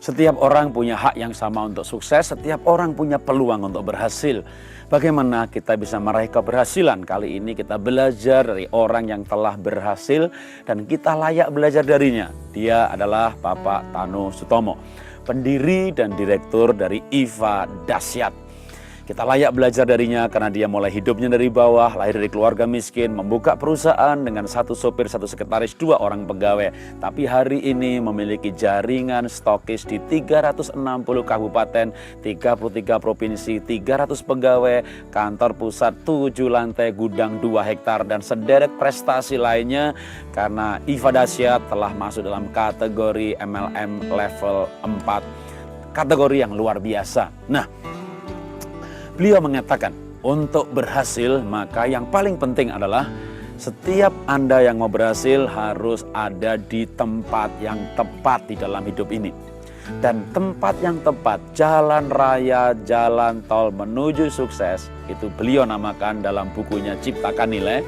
Setiap orang punya hak yang sama untuk sukses, setiap orang punya peluang untuk berhasil. Bagaimana kita bisa meraih keberhasilan? Kali ini kita belajar dari orang yang telah berhasil dan kita layak belajar darinya. Dia adalah Bapak Tanu Sutomo, pendiri dan direktur dari IFA Dasyat. Kita layak belajar darinya karena dia mulai hidupnya dari bawah, lahir dari keluarga miskin, membuka perusahaan dengan 1 sopir, 1 sekretaris, 2 orang pegawai. Tapi hari ini memiliki jaringan stokis di 360 kabupaten, 33 provinsi, 300 pegawai, kantor pusat 7 lantai, gudang 2 hektar, dan sederet prestasi lainnya karena IFA Dasyat telah masuk dalam kategori MLM level 4, kategori yang luar biasa. Nah, beliau mengatakan, untuk berhasil maka yang paling penting adalah setiap Anda yang mau berhasil harus ada di tempat yang tepat di dalam hidup ini. Dan tempat yang tepat, jalan raya, jalan tol menuju sukses, itu beliau namakan dalam bukunya Ciptakan Nilai.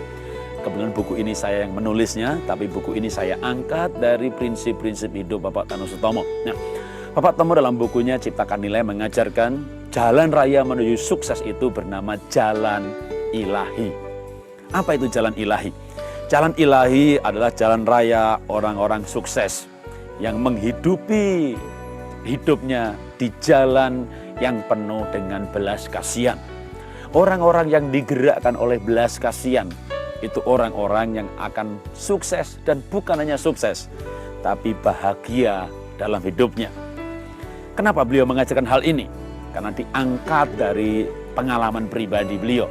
Kebetulan buku ini saya yang menulisnya, tapi buku ini saya angkat dari prinsip-prinsip hidup Bapak Tanu Sutomo. Nah, Bapak Tanu dalam bukunya Ciptakan Nilai mengajarkan jalan raya menuju sukses itu bernama jalan ilahi. Apa itu jalan ilahi? Jalan ilahi adalah jalan raya orang-orang sukses yang menghidupi hidupnya di jalan yang penuh dengan belas kasihan. Orang-orang yang digerakkan oleh belas kasihan itu orang-orang yang akan sukses, dan bukan hanya sukses, tapi bahagia dalam hidupnya. Kenapa beliau mengajarkan hal ini? Karena diangkat dari pengalaman pribadi beliau.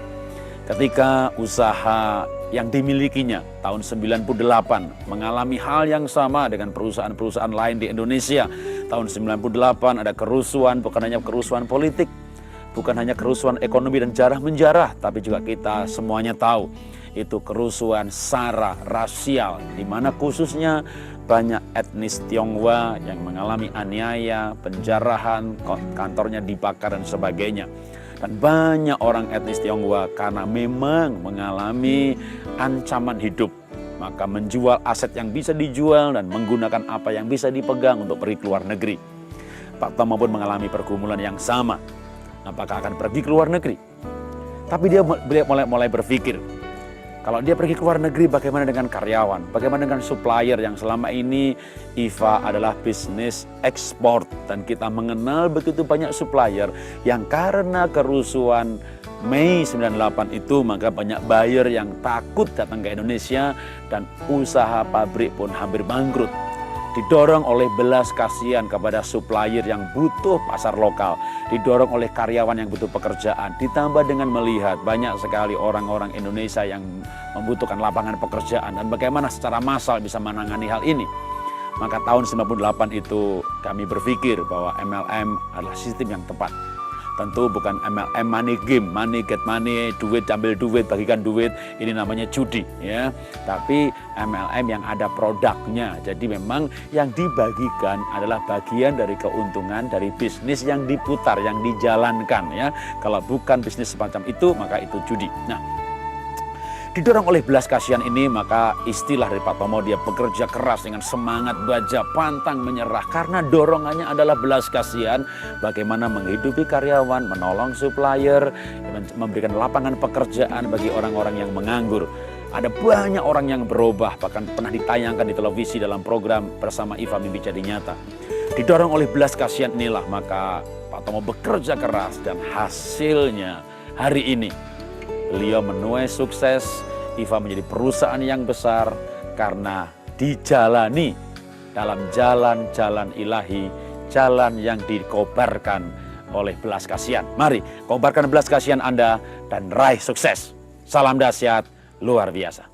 Ketika usaha yang dimilikinya tahun 98 mengalami hal yang sama dengan perusahaan-perusahaan lain di Indonesia. Tahun 98 ada kerusuhan, bukan hanya kerusuhan politik, bukan hanya kerusuhan ekonomi dan jarah-menjarah, tapi juga kita semuanya tahu itu kerusuhan sara rasial, di mana khususnya banyak etnis Tionghoa yang mengalami aniaya, penjarahan, kantornya dibakar dan sebagainya. Dan banyak orang etnis Tionghoa karena memang mengalami ancaman hidup, maka menjual aset yang bisa dijual dan menggunakan apa yang bisa dipegang untuk pergi ke luar negeri. Pak Tomo pun mengalami pergumulan yang sama. Apakah akan pergi ke luar negeri? Tapi dia mulai berpikir, kalau dia pergi ke luar negeri, bagaimana dengan karyawan? Bagaimana dengan supplier yang selama ini IFA adalah bisnis ekspor. Dan kita mengenal begitu banyak supplier yang karena kerusuhan Mei 98 itu, maka banyak buyer yang takut datang ke Indonesia dan usaha pabrik pun hampir bangkrut. Didorong oleh belas kasihan kepada supplier yang butuh pasar lokal, didorong oleh karyawan yang butuh pekerjaan, ditambah dengan melihat banyak sekali orang-orang Indonesia yang membutuhkan lapangan pekerjaan dan bagaimana secara massal bisa menangani hal ini. Maka tahun 98 itu kami berpikir bahwa MLM adalah sistem yang tepat. Tentu bukan MLM money game, money get money, duit ambil duit, bagikan duit, ini namanya judi ya. Tapi MLM yang ada produknya. Jadi memang yang dibagikan adalah bagian dari keuntungan dari bisnis yang diputar, yang dijalankan ya. Kalau bukan bisnis semacam itu, maka itu judi. Nah, didorong oleh belas kasihan ini, maka istilah dari Pak Tomo, dia bekerja keras dengan semangat baja, pantang menyerah. Karena dorongannya adalah belas kasihan, bagaimana menghidupi karyawan, menolong supplier, memberikan lapangan pekerjaan bagi orang-orang yang menganggur. Ada banyak orang yang berubah, bahkan pernah ditayangkan di televisi dalam program bersama IFA Mimpi Jadi Nyata. Didorong oleh belas kasihan inilah, maka Pak Tomo bekerja keras dan hasilnya hari ini beliau menuai sukses. IFA menjadi perusahaan yang besar karena dijalani dalam jalan-jalan ilahi, jalan yang dikobarkan oleh belas kasihan. Mari kobarkan belas kasihan Anda dan raih sukses. Salam dahsyat luar biasa.